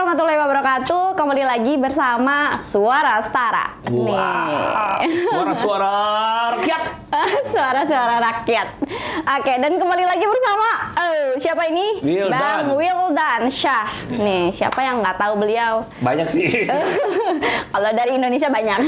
warahmatullahi wabarakatuh. Kembali lagi bersama Suara Setara. Wow. Suara-suara rakyat. Suara-suara rakyat. Oke, dan kembali lagi bersama siapa ini? Wildan. Bang Wildan Syah. Nih, siapa yang nggak tahu beliau? Banyak sih. Kalau dari Indonesia banyak.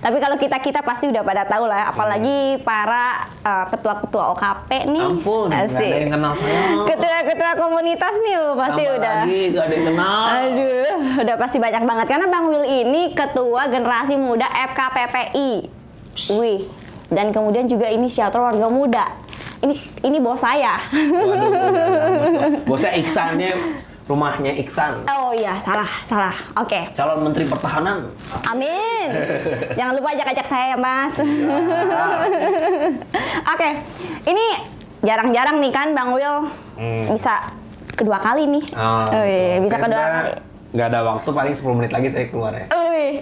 Tapi kalau kita pasti udah pada tahu lah, apalagi para ketua-ketua OKP nih. Ampun, nggak ada yang kenal saya. Ketua-ketua komunitas nih pasti Tambah udah. lagi nggak ada yang kenal. Aduh, udah pasti banyak banget karena Bang Wil ini ketua generasi muda FKPPI. Wih, dan kemudian juga inisiator warga muda. Ini bos saya. Waduh, bosnya Iksannya, rumahnya Iksan. Oh iya, salah. Oke. Calon Menteri Pertahanan. Amin. Jangan lupa ajak-ajak saya ya, Mas. Oke. Ini jarang-jarang nih kan Bang Wil bisa kedua kali nih. Bisa kedua kali. Nggak ada waktu, paling 10 menit lagi saya keluar ya.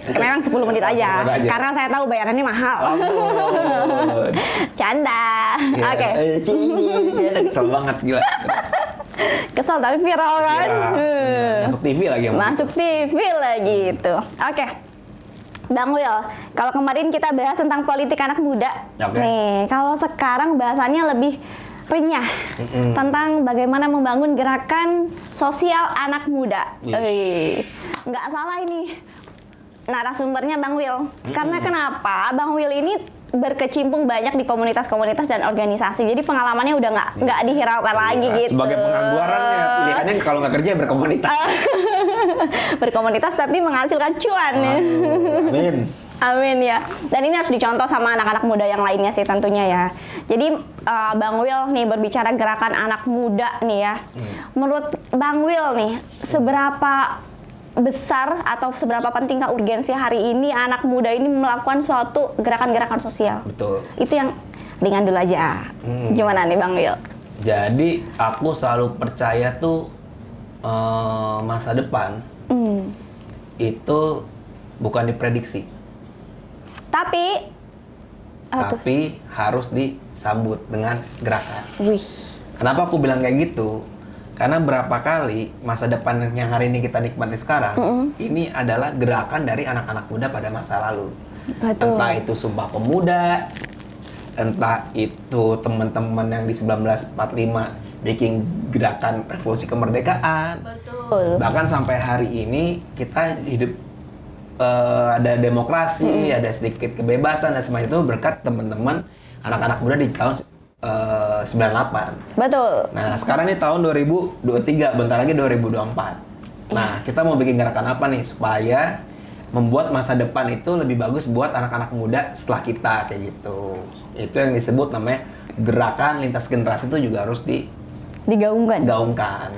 Memang 10 menit aja. Karena saya tahu bayarannya mahal. Ampun. Canda. Oke. Kesel banget, gila. Kesel tapi viral kan? Ya, masuk TV lagi. Masuk TV lagi itu. Oke. Bang Wil, kalau kemarin kita bahas tentang politik anak muda. Oke. Nih, kalau sekarang bahasannya lebih renyah tentang bagaimana membangun gerakan sosial anak muda. Nggak salah ini narasumbernya Bang Wil. Karena kenapa? Bang Wil ini berkecimpung banyak di komunitas-komunitas dan organisasi. Jadi pengalamannya udah nggak dihiraukan lagi gitu. Sebagai penganggurannya, pilihannya kalau nggak kerja berkomunitas. Berkomunitas tapi menghasilkan cuan. Amin. Amin ya. Dan ini harus dicontoh sama anak-anak muda yang lainnya sih tentunya ya. Jadi Bang Wil nih berbicara gerakan anak muda nih ya. Menurut Bang Wil nih, seberapa besar atau seberapa pentingkah urgensi hari ini anak muda ini melakukan suatu gerakan-gerakan sosial? Betul. Itu yang ringan dulu aja. Gimana nih Bang Wil? Jadi aku selalu percaya tuh masa depan itu bukan diprediksi. Tapi harus disambut dengan gerakan. Wih. Kenapa aku bilang kayak gitu? Karena berapa kali masa depan yang hari ini kita nikmati sekarang, ini adalah gerakan dari anak-anak muda pada masa lalu. Betul. Entah itu Sumpah Pemuda, entah itu teman-teman yang di 1945 bikin gerakan revolusi kemerdekaan. Betul. Bahkan sampai hari ini kita hidup ada demokrasi, ada sedikit kebebasan dan semacam itu berkat teman-teman anak-anak muda di tahun 98. Betul. Nah, sekarang ini tahun 2023, bentar lagi 2024. Nah, kita mau bikin gerakan apa nih supaya membuat masa depan itu lebih bagus buat anak-anak muda setelah kita kayak gitu. Itu yang disebut namanya gerakan lintas generasi itu juga harus digaungkan.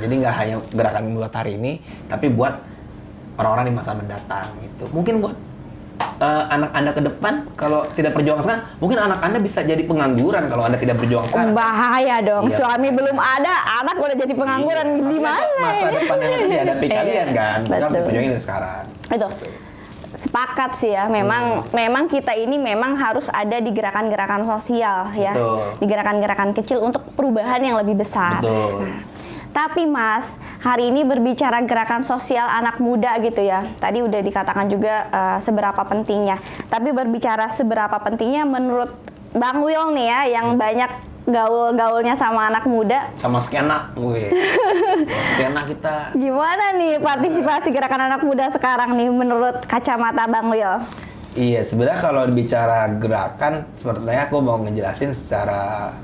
Jadi nggak hanya gerakan buat hari ini, tapi buat orang-orang di masa mendatang gitu. Mungkin buat anak Anda ke depan, kalau tidak berjuang sekarang, mungkin anak Anda bisa jadi pengangguran kalau Anda tidak berjuang sekarang. Bahaya dong, Iya. Suami belum ada, anak udah jadi pengangguran. Iya. Di mana? Masa depan yang akan dihadapi kalian kan, kita harus Betul. diperjuangin dari sekarang. Itu. Sepakat sih ya, memang kita ini memang harus ada di gerakan-gerakan sosial ya. Betul. Di gerakan-gerakan kecil untuk perubahan yang lebih besar. Betul. Nah, tapi Mas, hari ini berbicara gerakan sosial anak muda gitu ya. Tadi udah dikatakan juga seberapa pentingnya. Tapi berbicara seberapa pentingnya menurut Bang Wil nih ya, yang banyak gaul-gaulnya sama anak muda. Sama skena, skena kita. Gimana nih partisipasi gerakan anak muda sekarang nih menurut kacamata Bang Wil? Iya, sebenarnya kalau bicara gerakan, sepertinya aku mau ngejelasin secara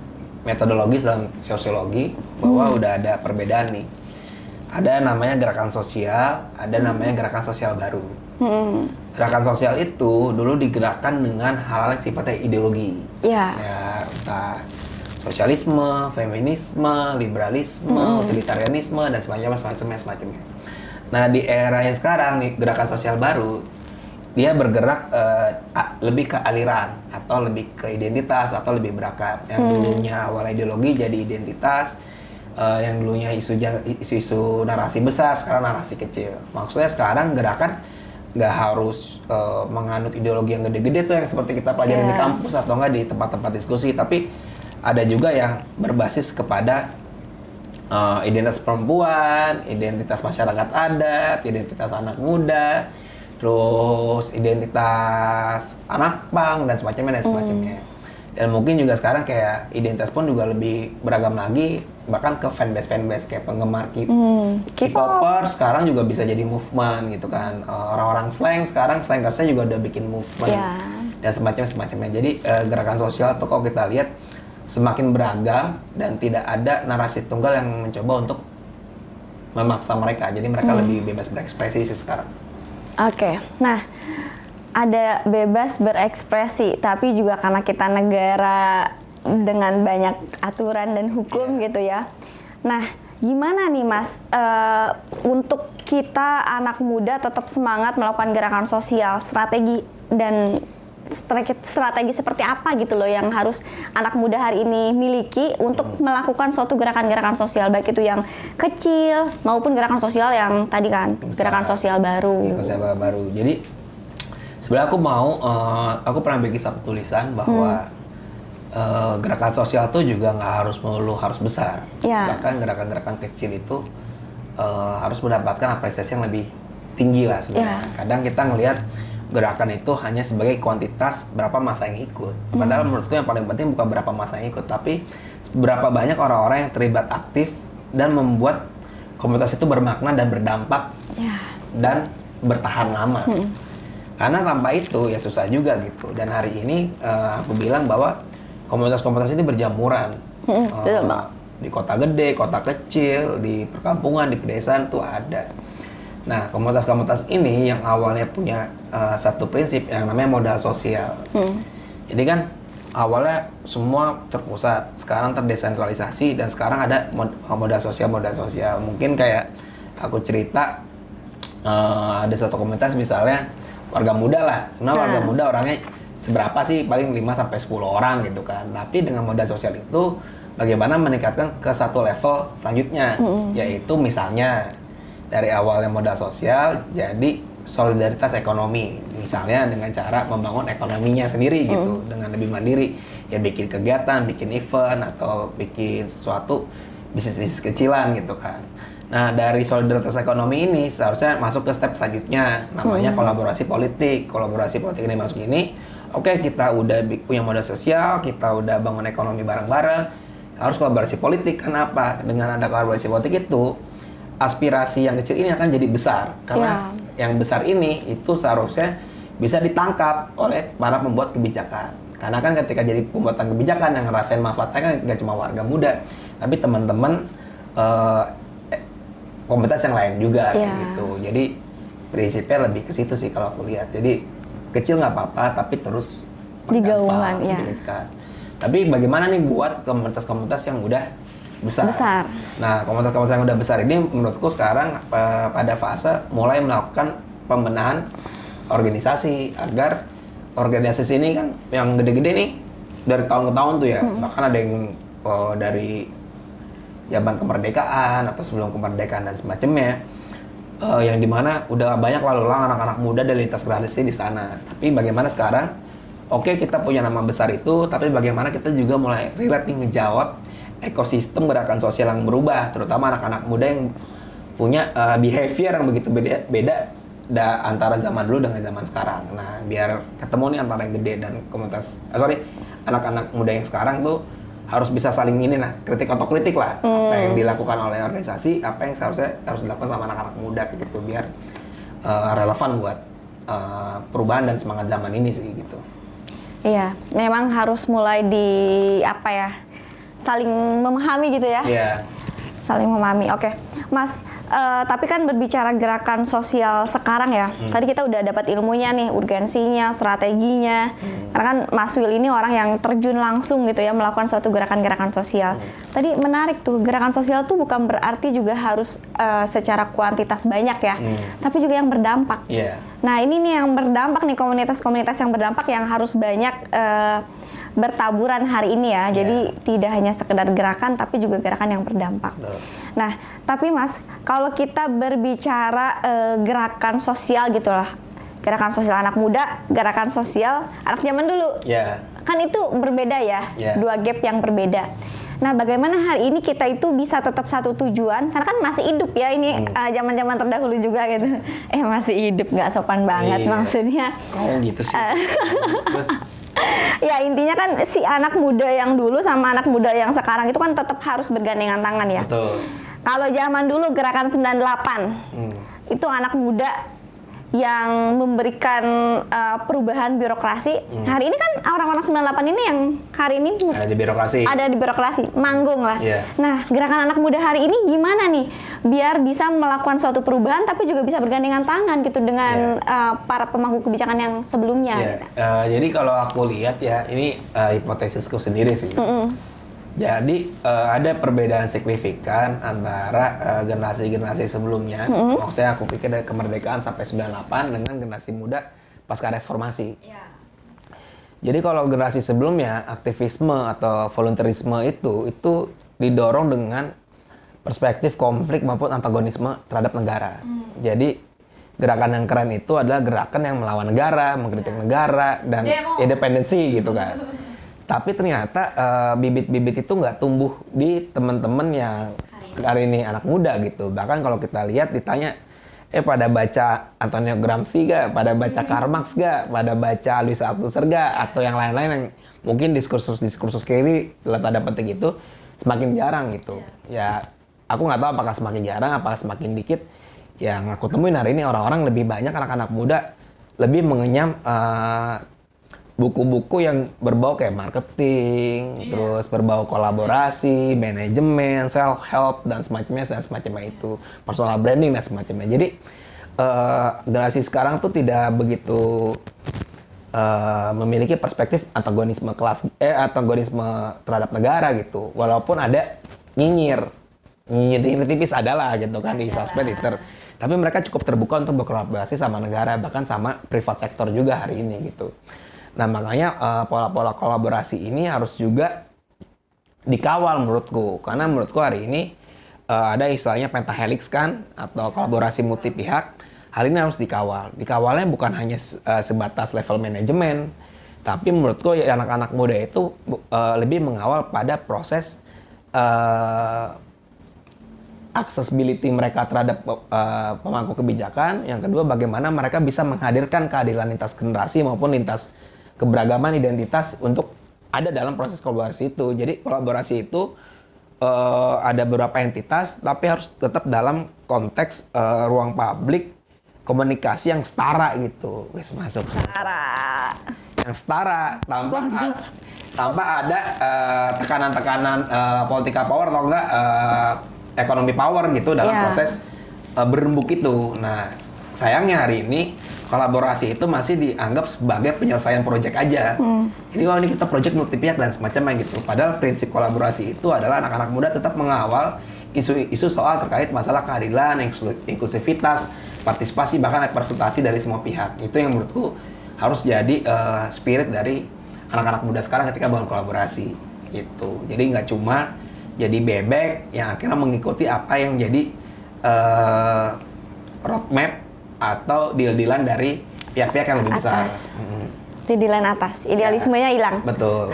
metodologis dalam sosiologi bahwa udah ada perbedaan nih. Ada namanya gerakan sosial, ada namanya gerakan sosial baru. Gerakan sosial itu dulu digerakkan dengan hal-hal yang sifatnya ideologi. Ya. Ya, entah sosialisme, feminisme, liberalisme, utilitarianisme dan semacamnya. Nah, di era yang sekarang nih, gerakan sosial baru dia bergerak lebih ke aliran atau lebih ke identitas atau lebih beragam. Yang dulunya awal ideologi jadi identitas, yang dulunya isu-isu narasi besar sekarang narasi kecil. Maksudnya sekarang gerakan nggak harus menganut ideologi yang gede-gede tuh yang seperti kita pelajari di kampus atau nggak di tempat-tempat diskusi, tapi ada juga yang berbasis kepada identitas perempuan, identitas masyarakat adat, identitas anak muda, terus identitas anak pang dan semacamnya. Dan mungkin juga sekarang kayak identitas pun juga lebih beragam lagi, bahkan ke fanbase kayak penggemar K-popers sekarang juga bisa jadi movement gitu kan. Orang-orang sekarang slangersnya juga udah bikin movement dan semacamnya. Jadi gerakan sosial tuh kalau kita lihat semakin beragam dan tidak ada narasi tunggal yang mencoba untuk memaksa mereka. Jadi mereka lebih bebas berekspresi sih sekarang. Oke. Nah, ada bebas berekspresi, tapi juga karena kita negara dengan banyak aturan dan hukum gitu ya. Nah, gimana nih Mas untuk kita anak muda tetap semangat melakukan gerakan sosial, strategi seperti apa gitu loh yang harus anak muda hari ini miliki untuk melakukan suatu gerakan-gerakan sosial, baik itu yang kecil maupun gerakan sosial yang tadi kan gerakan sosial baru. Gerakan baru. Jadi sebenarnya aku pernah bikin satu tulisan bahwa gerakan sosial tuh juga nggak harus besar. Bahkan gerakan-gerakan kecil itu harus mendapatkan apresiasi yang lebih tinggi lah sebenarnya. Kadang kita ngelihat gerakan itu hanya sebagai kuantitas berapa massa yang ikut. Padahal menurutku yang paling penting bukan berapa massa yang ikut, tapi berapa banyak orang-orang yang terlibat aktif dan membuat komunitas itu bermakna dan berdampak dan bertahan lama. Karena tanpa itu ya susah juga gitu. Dan hari ini aku bilang bahwa komunitas-komunitas ini berjamuran. Di kota gede, kota kecil, di perkampungan, di pedesaan tuh ada. Nah, komunitas-komunitas ini yang awalnya punya satu prinsip yang namanya modal sosial. Jadi kan awalnya semua terpusat, sekarang terdesentralisasi dan sekarang ada modal sosial. Mungkin kayak aku cerita ada satu komunitas misalnya warga muda lah. Sebenarnya warga muda orangnya seberapa sih? Paling 5-10 orang gitu kan. Tapi dengan modal sosial itu bagaimana meningkatkan ke satu level selanjutnya, yaitu misalnya dari awalnya modal sosial jadi solidaritas ekonomi, misalnya dengan cara membangun ekonominya sendiri gitu, dengan lebih mandiri, ya bikin kegiatan, bikin event atau bikin sesuatu bisnis kecilan gitu kan. Nah, dari solidaritas ekonomi ini seharusnya masuk ke step selanjutnya, namanya kolaborasi politik. Kolaborasi politik ini masuk ini, oke, kita udah punya modal sosial, kita udah bangun ekonomi bareng-bareng, harus kolaborasi politik. Kenapa? Dengan ada kolaborasi politik itu aspirasi yang kecil ini akan jadi besar, karena yang besar ini itu seharusnya bisa ditangkap oleh para pembuat kebijakan. Karena kan ketika jadi pembuatan kebijakan yang ngerasain manfaatnya kan gak cuma warga muda, tapi teman-teman komunitas yang lain juga gitu. Jadi prinsipnya lebih ke situ sih kalau aku lihat. Jadi kecil nggak apa-apa, tapi terus digaungkan. Tapi bagaimana nih buat komunitas-komunitas yang udah besar. Nah, komunitas-komunitas yang udah besar ini menurutku sekarang pada fase mulai melakukan pembenahan organisasi agar organisasi ini kan yang gede-gede nih dari tahun ke tahun tuh ya. Bahkan ada yang dari zaman kemerdekaan atau sebelum kemerdekaan dan semacamnya, yang dimana udah banyak lalu lalang anak-anak muda dan lintas generasi di sana. Tapi bagaimana sekarang? Oke, kita punya nama besar itu, tapi bagaimana kita juga mulai relate nih ngejawab ekosistem gerakan sosial yang berubah, terutama anak-anak muda yang punya behavior yang begitu beda antara zaman dulu dengan zaman sekarang. Nah, biar ketemu nih antara yang gede dan komunitas, anak-anak muda yang sekarang tuh harus bisa saling kritik otokritik lah. Apa yang dilakukan oleh organisasi, apa yang seharusnya harus dilakukan sama anak-anak muda kayak gitu, biar relevan buat perubahan dan semangat zaman ini sih gitu. Iya, memang harus mulai saling memahami gitu ya. Saling memahami. Oke. Mas, tapi kan berbicara gerakan sosial sekarang ya. Tadi kita udah dapat ilmunya nih, urgensinya, strateginya. Karena kan Mas Will ini orang yang terjun langsung gitu ya melakukan suatu gerakan-gerakan sosial. Tadi menarik tuh, gerakan sosial tuh bukan berarti juga harus secara kuantitas banyak ya, tapi juga yang berdampak. Nah, ini nih yang berdampak nih, komunitas-komunitas yang berdampak yang harus banyak bertaburan hari ini ya. Jadi tidak hanya sekedar gerakan tapi juga gerakan yang berdampak. Nah, tapi Mas, kalau kita berbicara gerakan sosial gitu lah, gerakan sosial anak muda, gerakan sosial anak zaman dulu, kan itu berbeda ya, dua gap yang berbeda. Nah, bagaimana hari ini kita itu bisa tetap satu tujuan? Karena kan masih hidup ya ini zaman-zaman terdahulu juga gitu. Masih hidup nggak sopan banget maksudnya. Oh gitu sih. Terus ya intinya kan si anak muda yang dulu sama anak muda yang sekarang itu kan tetap harus bergandengan tangan ya. betul. Kalau zaman dulu gerakan 98 itu anak muda yang memberikan perubahan birokrasi. Hari ini kan orang-orang 98 ini yang hari ini ada di birokrasi, manggung lah. Nah, gerakan anak muda hari ini gimana nih biar bisa melakukan suatu perubahan tapi juga bisa bergandengan tangan gitu dengan para pemangku kebijakan yang sebelumnya. Jadi kalau aku lihat ya, ini hipotesisku sendiri sih. Jadi ada perbedaan signifikan antara generasi-generasi sebelumnya. Maksudnya aku pikir dari kemerdekaan sampai 98 dengan generasi muda pasca reformasi. Jadi kalau generasi sebelumnya aktivisme atau volunteerisme itu didorong dengan perspektif konflik maupun antagonisme terhadap negara. Jadi gerakan yang keren itu adalah gerakan yang melawan negara, mengkritik negara dan independensi gitu kan. Tapi ternyata bibit-bibit itu nggak tumbuh di teman-teman yang hari ini anak muda gitu. Bahkan kalau kita lihat ditanya, pada baca Antonio Gramsci gak? Pada baca Karl Marx gak? Pada baca Aldous Huxley gak? Atau yang lain-lain yang mungkin diskursus kiri dalam tanda petik itu semakin jarang gitu. Ya aku nggak tahu apakah semakin jarang, apakah semakin dikit. Yang aku temuin hari ini orang-orang lebih banyak anak-anak muda lebih mengenyam buku-buku yang berbau kayak marketing, terus berbau kolaborasi, manajemen, self-help, dan semacamnya itu. Personal branding dan semacamnya. Jadi, generasi sekarang tuh tidak begitu memiliki perspektif antagonisme terhadap negara gitu. Walaupun ada nyinyir tipis adalah gitu kan di sosmed, Twitter. Tapi mereka cukup terbuka untuk berkolaborasi sama negara, bahkan sama private sector juga hari ini gitu. Nah makanya pola-pola kolaborasi ini harus juga dikawal menurutku. Karena menurutku hari ini ada istilahnya pentahelix kan, atau kolaborasi multi pihak. Hari ini harus dikawal. Dikawalnya bukan hanya sebatas level manajemen, tapi menurutku ya, anak-anak muda itu lebih mengawal pada proses accessibility mereka terhadap pemangku kebijakan. Yang kedua, bagaimana mereka bisa menghadirkan keadilan lintas generasi maupun lintas keberagaman identitas untuk ada dalam proses kolaborasi itu. Jadi kolaborasi itu ada beberapa entitas, tapi harus tetap dalam konteks ruang publik, komunikasi yang setara gitu. Masuk. Yang setara tanpa ada tekanan-tekanan politika power atau enggak ekonomi power gitu dalam proses berembuk itu. Nah, sayangnya hari ini kolaborasi itu masih dianggap sebagai penyelesaian proyek aja. Jadi kalau ini kita proyek multi pihak dan semacamnya gitu. Padahal prinsip kolaborasi itu adalah anak-anak muda tetap mengawal isu soal terkait masalah keadilan, inklusivitas, partisipasi, bahkan representasi dari semua pihak. Itu yang menurutku harus jadi spirit dari anak-anak muda sekarang ketika bangun kolaborasi gitu. Jadi nggak cuma jadi bebek yang akhirnya mengikuti apa yang jadi roadmap atau deal-dealan dari pihak-pihak yang lebih besar. Deal-dealan atas, idealismenya hilang. Betul.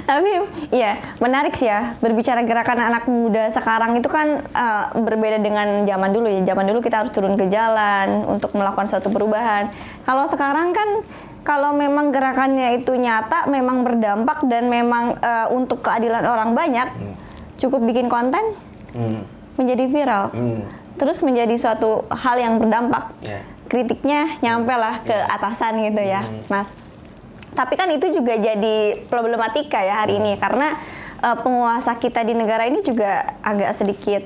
Tapi ya menarik sih ya, berbicara gerakan anak muda sekarang itu kan berbeda dengan zaman dulu ya. Zaman dulu kita harus turun ke jalan untuk melakukan suatu perubahan. Kalau sekarang kan kalau memang gerakannya itu nyata, memang berdampak dan memang untuk keadilan orang banyak, cukup bikin konten menjadi viral. Terus menjadi suatu hal yang berdampak. Kritiknya nyampe lah ke atasan gitu ya, Mas. Tapi kan itu juga jadi problematika ya hari ini, karena penguasa kita di negara ini juga agak sedikit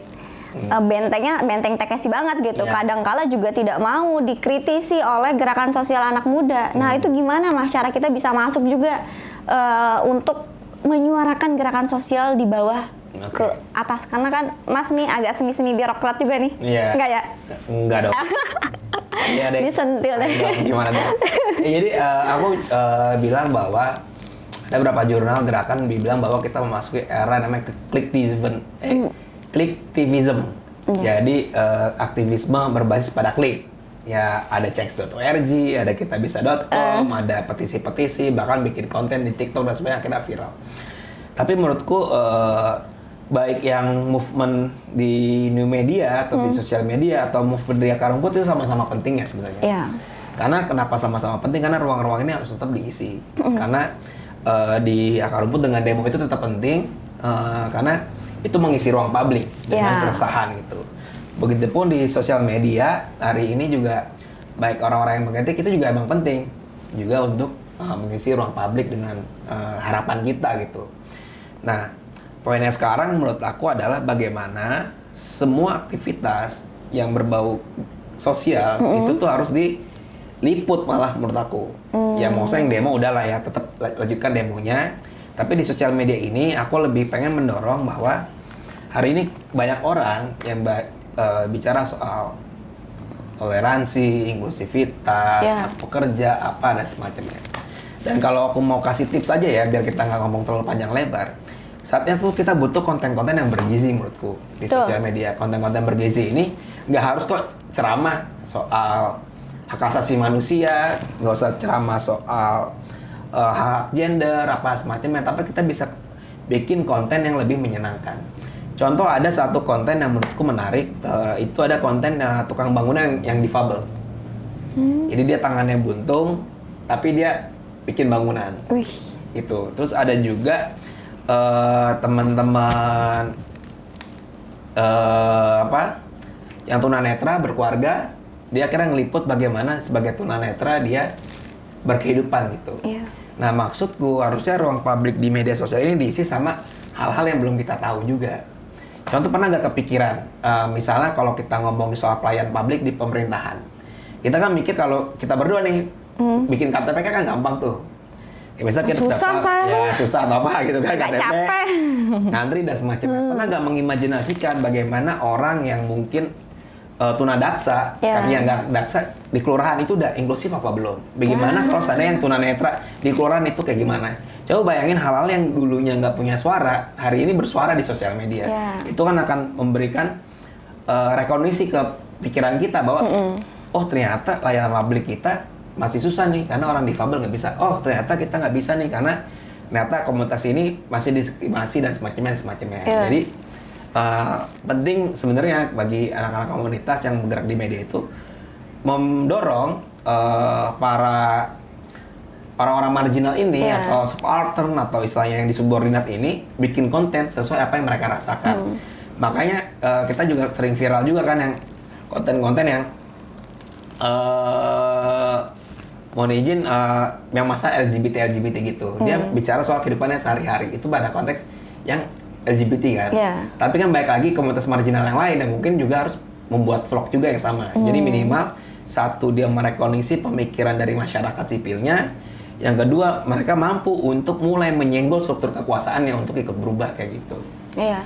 benteng tekesi banget gitu. Kadangkala juga tidak mau dikritisi oleh gerakan sosial anak muda. Nah itu gimana Mas, cara kita bisa masuk juga untuk menyuarakan gerakan sosial di bawah ke atas, karena kan Mas nih agak semi-semi birokrat juga nih. Enggak ya? Enggak dong. Iya deh. Disentil deh. Gimana dong? Jadi aku bilang bahwa ada beberapa jurnal gerakan bilang bahwa kita memasuki era namanya kliktivism. Jadi aktivisme berbasis pada klik. Ya ada change.org, ada kitabisa.com, ada petisi-petisi, bahkan bikin konten di TikTok dan sebagainya akhirnya viral. Tapi menurutku baik yang movement di new media atau di sosial media atau movement di akar rumput itu sama-sama penting ya sebenarnya. Iya. Karena kenapa sama-sama penting? Karena ruang-ruang ini harus tetap diisi. Karena di akar rumput dengan demo itu tetap penting karena itu mengisi ruang publik dengan keresahan gitu. Begitupun di sosial media hari ini juga baik orang-orang yang mengkritik itu juga emang penting juga untuk mengisi ruang publik dengan harapan kita gitu. Nah, poinnya sekarang menurut aku adalah bagaimana semua aktivitas yang berbau sosial itu tuh harus diliput malah menurut aku. Ya maksudnya yang demo udahlah ya, tetap lanjutkan demonya. Tapi di sosial media ini aku lebih pengen mendorong bahwa hari ini banyak orang yang bicara soal toleransi, inklusivitas, pekerja, apa dan semacamnya. Dan kalau aku mau kasih tips aja ya, biar kita nggak ngomong terlalu panjang lebar, saatnya tuh kita butuh konten-konten yang bergizi menurutku di sosial media. Konten-konten bergizi ini nggak harus kok ceramah soal hak asasi manusia, nggak usah ceramah soal hak gender, apa semacamnya, tapi kita bisa bikin konten yang lebih menyenangkan. Contoh ada satu konten yang menurutku menarik, itu ada konten tukang bangunan yang difabel. Jadi dia tangannya buntung, tapi dia bikin bangunan. Itu. Terus ada juga teman-teman yang tunanetra berkeluarga, dia akhirnya ngeliput bagaimana sebagai tunanetra dia berkehidupan gitu. Nah maksudku harusnya ruang publik di media sosial ini diisi sama hal-hal yang belum kita tahu juga. Contoh, pernah nggak kepikiran, misalnya kalau kita ngomongin soal pelayan publik di pemerintahan, kita kan mikir kalau kita berdua nih bikin KTP kan gampang tuh. Ya, misalnya kita susah atau apa gitu kan, KTP, ngantri dan semacamnya. Pernah nggak mengimajinasikan bagaimana orang yang mungkin tunadaksa, kakinya nggak daksa, di kelurahan itu udah inklusif apa belum? Bagaimana kalau seandainya yang tunanetra di kelurahan itu kayak gimana? Coba bayangin hal-hal yang dulunya nggak punya suara, hari ini bersuara di sosial media. Itu kan akan memberikan rekognisi ke pikiran kita bahwa oh ternyata layanan publik kita masih susah nih karena orang difabel nggak bisa. Oh ternyata kita nggak bisa nih karena ternyata komunitas ini masih diskriminasi dan semacamnya. Jadi penting sebenarnya bagi anak-anak komunitas yang bergerak di media itu mendorong para orang marginal ini atau subaltern atau istilahnya yang disubordinat ini bikin konten sesuai apa yang mereka rasakan. Makanya kita juga sering viral juga kan yang konten-konten yang mohon izin yang masa LGBT gitu. Dia bicara soal kehidupannya sehari-hari itu pada konteks yang LGBT kan. Tapi kan baik lagi komunitas marginal yang lain yang mungkin juga harus membuat vlog juga yang sama. Jadi minimal satu dia merekognisi pemikiran dari masyarakat sipilnya. Yang kedua, mereka mampu untuk mulai menyenggol struktur kekuasaannya untuk ikut berubah kayak gitu. Iya,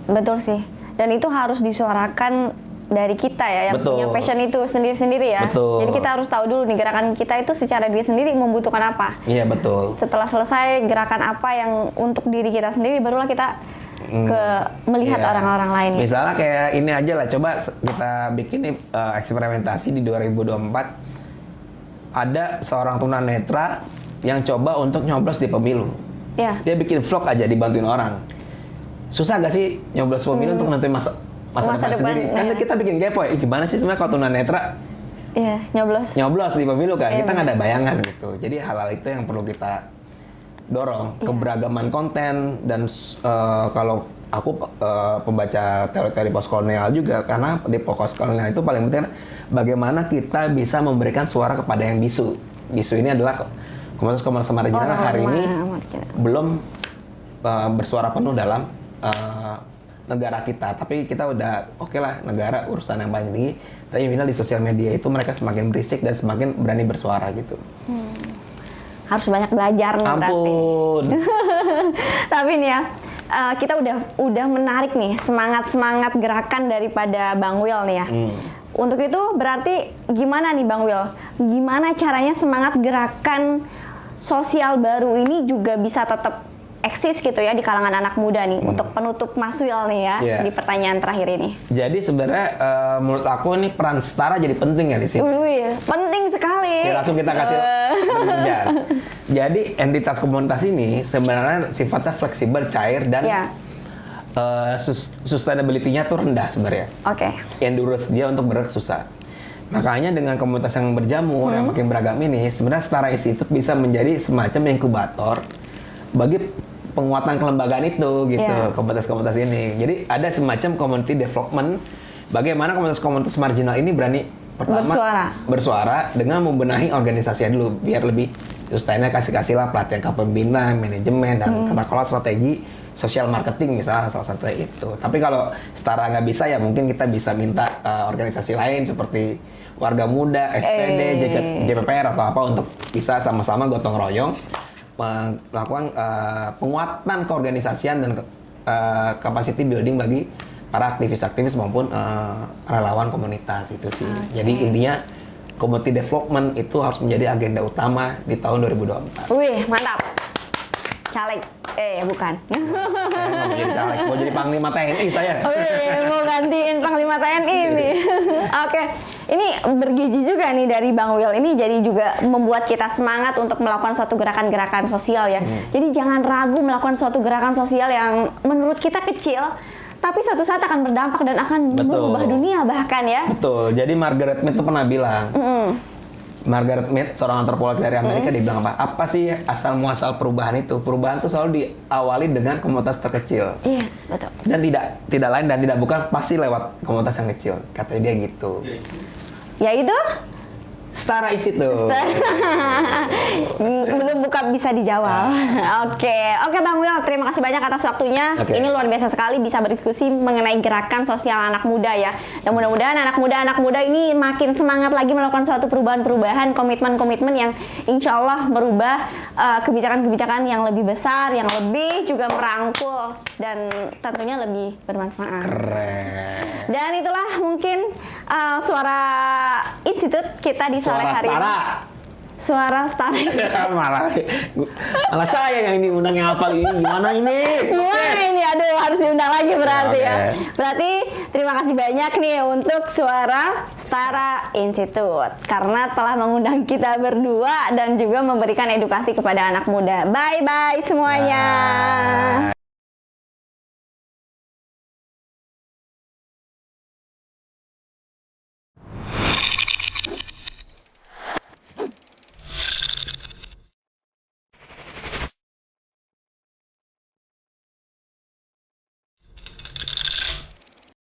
betul sih. Dan itu harus disuarakan dari kita ya, yang punya passion itu sendiri-sendiri ya. Betul. Jadi kita harus tahu dulu nih gerakan kita itu secara diri sendiri membutuhkan apa. Iya, betul. Setelah selesai gerakan apa yang untuk diri kita sendiri, barulah kita melihat orang-orang lain. Misalnya kayak ini aja lah, coba kita bikin nih eksperimentasi di 2024. Ada seorang tunanetra yang coba untuk nyoblos di pemilu. Dia bikin vlog aja dibantuin orang. Susah gak sih nyoblos pemilu untuk nentuin masa depan sendiri? Kan kita bikin kepo ya, gimana sih sebenarnya kalau tunanetra nyoblos di pemilu kan? Kita nggak ada bayangan gitu. Jadi hal-hal itu yang perlu kita dorong. Keberagaman konten dan kalau aku pembaca teori-teori postkolonial juga, karena di postkolonial itu paling penting bagaimana kita bisa memberikan suara kepada yang bisu. Bisu ini adalah komunitas marginal hari ini belum bersuara penuh dalam negara kita. Tapi kita udah oke lah, negara urusan yang paling tinggi. Tapi minimal di sosial media itu mereka semakin berisik dan semakin berani bersuara gitu. Harus banyak belajar nih berarti. Tapi nih ya, kita udah menarik nih semangat gerakan daripada Bang Will nih ya. Untuk itu berarti gimana nih Bang Will? Gimana caranya semangat gerakan sosial baru ini juga bisa tetap eksis gitu ya di kalangan anak muda nih, untuk penutup Mas Will nih ya di pertanyaan terakhir ini. Jadi sebenarnya menurut aku nih peran setara jadi penting ya di sini. Penting sekali. Ya, langsung kita kasih pekerjaan. Jadi entitas komunitas ini sebenarnya sifatnya fleksibel, cair, dan Ya. sustainability-nya tuh rendah sebenarnya. Oke. Endurance dia untuk berat susah. Makanya dengan komunitas yang berjamur, yang makin beragam ini, sebenarnya Setara Institute bisa menjadi semacam inkubator bagi penguatan kelembagaan itu, gitu, Yeah. komunitas-komunitas ini. Jadi ada semacam community development, bagaimana komunitas-komunitas marginal ini berani pertama bersuara dengan membenahi organisasinya dulu, biar lebih sustainnya, kasih lah pelatihan kepemimpinan, manajemen, dan tata kelola strategi sosial marketing misalnya salah satu itu. Tapi kalau Setara nggak bisa, ya mungkin kita bisa minta organisasi lain seperti Warga Muda, SPD, JPPR atau apa untuk bisa sama-sama gotong royong melakukan penguatan keorganisasian dan capacity building bagi para aktivis-aktivis maupun relawan komunitas itu sih. Jadi intinya community development itu harus menjadi agenda utama di tahun 2024. Wih, mantap. Caleg. Bukan. Saya nggak mau jadi caleg, mau jadi Panglima TNI saya. Mau gantiin Panglima TNI nih. Oke, ini bergizi juga nih dari Bang Will. Ini jadi juga membuat kita semangat untuk melakukan suatu gerakan-gerakan sosial ya. Jadi jangan ragu melakukan suatu gerakan sosial yang menurut kita kecil, tapi suatu saat akan berdampak dan akan mengubah dunia bahkan ya. Betul. Jadi Margaret Mead tuh pernah bilang, Margaret Mead, seorang antropolog dari Amerika, dia bilang apa sih asal muasal perubahan itu? Perubahan itu selalu diawali dengan komunitas terkecil. Yes, betul. Dan tidak lain dan tidak bukan pasti lewat komunitas yang kecil. Katanya dia gitu. Yaitu Setara Institute. Belum buka bisa dijawab. Oke, Bang Will, terima kasih banyak atas waktunya. Ini luar biasa sekali bisa berdiskusi mengenai gerakan sosial anak muda ya. Dan mudah-mudahan anak muda ini makin semangat lagi melakukan suatu perubahan-perubahan, komitmen-komitmen yang insya Allah merubah kebijakan-kebijakan yang lebih besar, yang lebih juga merangkul dan tentunya lebih bermanfaat. Keren. Dan itulah mungkin suara institut kita di sore hari ini. Suara Setara. malah saya yang ini undang yang hafal ini. Gimana ini? Gimana ini? Aduh, harus diundang lagi berarti ya. Berarti terima kasih banyak nih untuk Suara Setara Institute karena telah mengundang kita berdua dan juga memberikan edukasi kepada anak muda. Bye-bye semuanya. Bye.